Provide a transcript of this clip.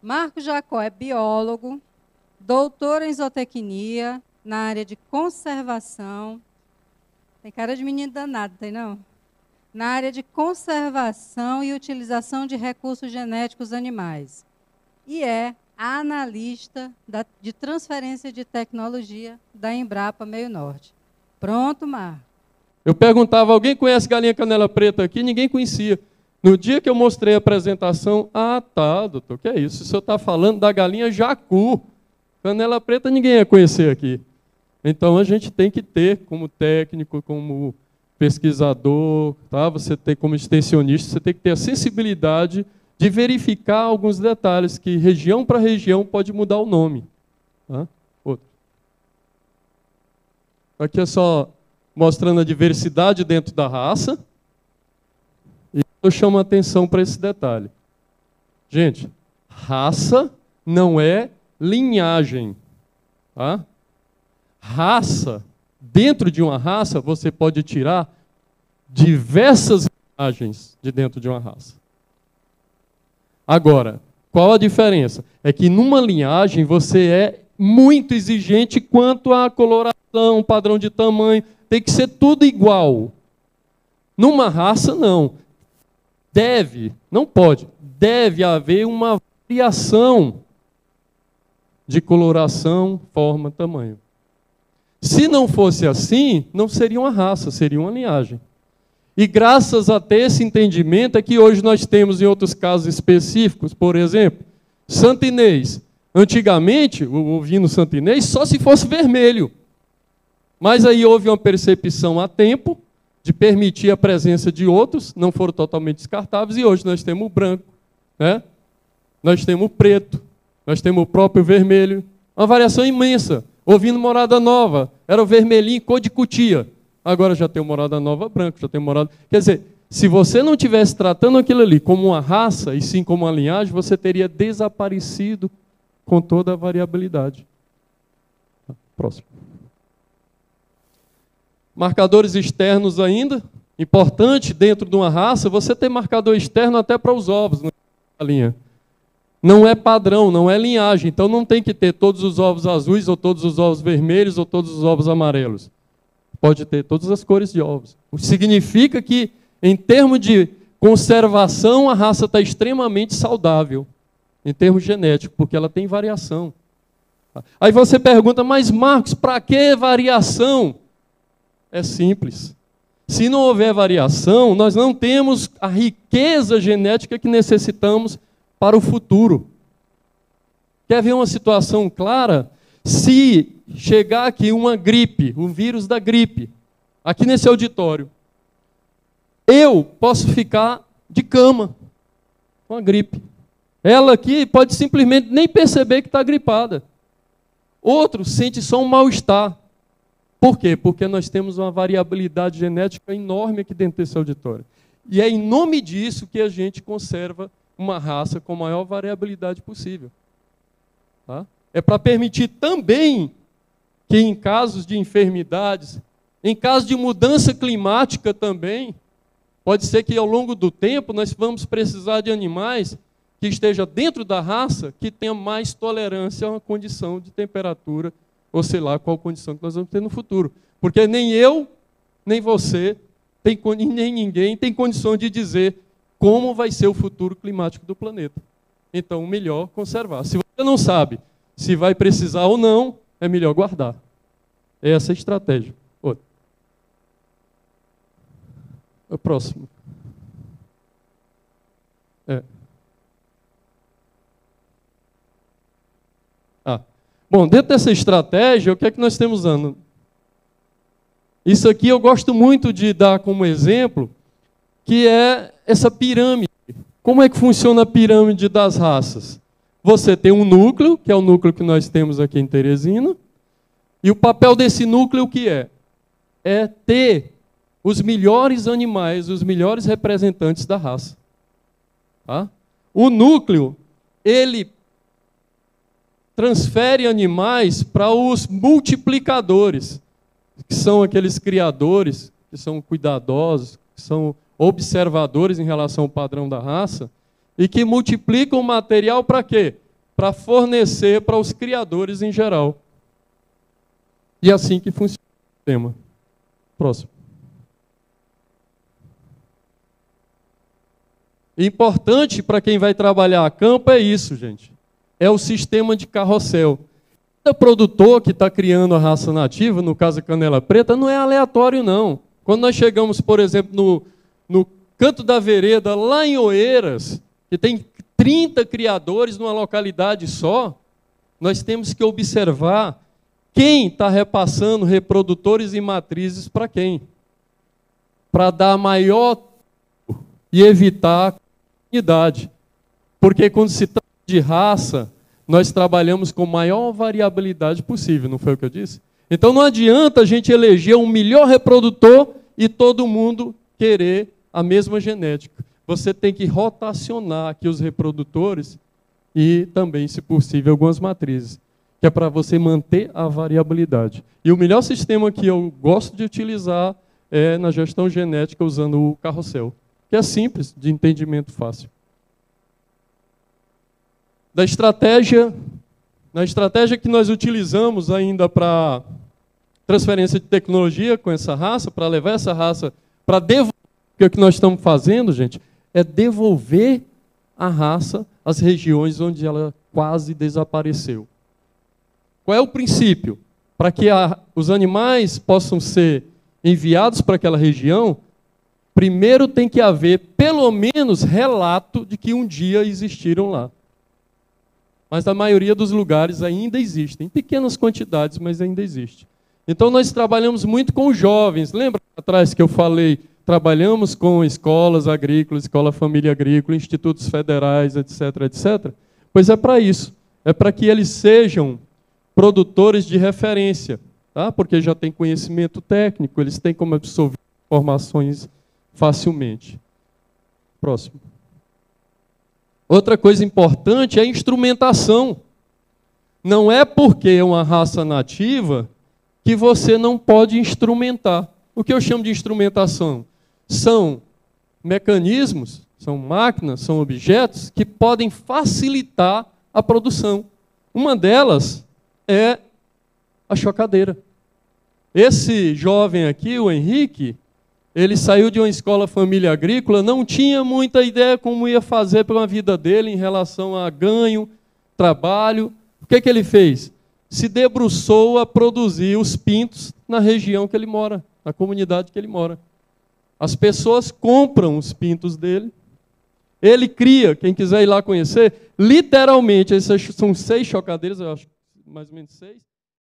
Marco Jacó é biólogo, doutor em zootecnia, na área de conservação. Tem cara de menino danado, tem não? Na área de conservação e utilização de recursos genéticos animais. E é analista de transferência de tecnologia da Embrapa Meio Norte. Pronto, Marco. Eu perguntava, alguém conhece galinha canela preta aqui? Ninguém conhecia. No dia que eu mostrei a apresentação, tá, doutor, que é isso? O senhor está falando da galinha jacu. Canela preta ninguém ia conhecer aqui. Então a gente tem que ter, como técnico, como pesquisador, tá? Você tem como extensionista, você tem que ter a sensibilidade de verificar alguns detalhes, que região para região pode mudar o nome. Tá? Outro. Aqui é só mostrando a diversidade dentro da raça. E eu chamo a atenção para esse detalhe. Gente, raça não é linhagem. Tá? Raça, dentro de uma raça, você pode tirar diversas linhagens de dentro de uma raça. Agora, qual a diferença? É que numa linhagem você é muito exigente quanto à coloração, padrão de tamanho, tem que ser tudo igual. Numa raça, não. Não pode, deve haver uma variação de coloração, forma, tamanho. Se não fosse assim, não seria uma raça, seria uma linhagem. E graças a ter esse entendimento é que hoje nós temos em outros casos específicos, por exemplo, santinês. Antigamente, o ovino santinês só se fosse vermelho. Mas aí houve uma percepção a tempo de permitir a presença de outros, não foram totalmente descartáveis, e hoje nós temos o branco, né? Nós temos o preto, nós temos o próprio vermelho, uma variação imensa. Ovino morada nova, era o vermelhinho, cor de cutia. Agora já tem o morada nova branco, já tem o morada... Quer dizer, se você não estivesse tratando aquilo ali como uma raça, e sim como uma linhagem, você teria desaparecido com toda a variabilidade. Próximo. Marcadores externos ainda. Importante, dentro de uma raça, você ter marcador externo até para os ovos na linha. Não é padrão, não é linhagem. Então não tem que ter todos os ovos azuis, ou todos os ovos vermelhos, ou todos os ovos amarelos. Pode ter todas as cores de ovos. O que significa que, em termos de conservação, a raça está extremamente saudável, em termos genéticos, porque ela tem variação. Aí você pergunta, mas Marcos, para que variação? É simples. Se não houver variação, nós não temos a riqueza genética que necessitamos para o futuro. Quer ver uma situação clara? Se chegar aqui uma gripe, um vírus da gripe, aqui nesse auditório, eu posso ficar de cama com a gripe. Ela aqui pode simplesmente nem perceber que está gripada. Outro sente só um mal-estar. Por quê? Porque nós temos uma variabilidade genética enorme aqui dentro desse auditório. E é em nome disso que a gente conserva uma raça com a maior variabilidade possível. Tá? É para permitir também que em casos de enfermidades, em casos de mudança climática também, pode ser que ao longo do tempo nós vamos precisar de animais que estejam dentro da raça que tenham mais tolerância a uma condição de temperatura, ou sei lá qual condição que nós vamos ter no futuro. Porque nem eu, nem você, nem ninguém tem condições de dizer como vai ser o futuro climático do planeta. Então, melhor conservar. Se você não sabe se vai precisar ou não, é melhor guardar. Essa é a estratégia. Outro. O próximo. Bom, dentro dessa estratégia, o que é que nós temos usando? Isso aqui eu gosto muito de dar como exemplo, que é essa pirâmide. Como é que funciona a pirâmide das raças? Você tem um núcleo, que é o núcleo que nós temos aqui em Teresina, e o papel desse núcleo o que é? É ter os melhores animais, os melhores representantes da raça. Tá? O núcleo, ele transfere animais para os multiplicadores, que são aqueles criadores, que são cuidadosos, que são observadores em relação ao padrão da raça, e que multiplicam o material para quê? para fornecer para os criadores em geral. E é assim que funciona o sistema. Próximo. Importante para quem vai trabalhar a campo é isso, gente. É o sistema de carrossel. Cada produtor que está criando a raça nativa, no caso a canela preta, não é aleatório, não. Quando nós chegamos, por exemplo, no Canto da Vereda, lá em Oeiras, que tem 30 criadores numa localidade só, nós temos que observar quem está repassando reprodutores e matrizes para quem. Para dar maior e evitar a comunidade. Porque quando se trata de raça, nós trabalhamos com a maior variabilidade possível, não foi o que eu disse? Então não adianta a gente eleger um melhor reprodutor e todo mundo querer a mesma genética. Você tem que rotacionar aqui os reprodutores e também, se possível, algumas matrizes, que é para você manter a variabilidade. E o melhor sistema que eu gosto de utilizar é na gestão genética usando o carrossel, que é simples, de entendimento fácil. Na estratégia que nós utilizamos ainda para transferência de tecnologia com essa raça, para levar essa raça para devolver, o que nós estamos fazendo, gente, é devolver a raça às regiões onde ela quase desapareceu. Qual é o princípio? Para que os animais possam ser enviados para aquela região, primeiro tem que haver, pelo menos, relato de que um dia existiram lá. Mas a maioria dos lugares ainda existem, em pequenas quantidades, mas ainda existe. Então nós trabalhamos muito com jovens. Lembra atrás que eu falei? Trabalhamos com escolas agrícolas, escola família agrícola, institutos federais, etc., etc. Pois é para isso. É para que eles sejam produtores de referência, tá? Porque já tem conhecimento técnico, eles têm como absorver informações facilmente. Próximo. Outra coisa importante é a instrumentação. Não é porque é uma raça nativa que você não pode instrumentar. O que eu chamo de instrumentação? São mecanismos, são máquinas, são objetos que podem facilitar a produção. Uma delas é a chocadeira. Esse jovem aqui, o Henrique, ele saiu de uma escola família agrícola, não tinha muita ideia como ia fazer para a vida dele em relação a ganho, trabalho. O que ele fez? Se debruçou a produzir os pintos na região que ele mora, na comunidade que ele mora. As pessoas compram os pintos dele, ele cria, quem quiser ir lá conhecer, literalmente, essas são 6 chocadeiras, eu acho, mais ou menos 6,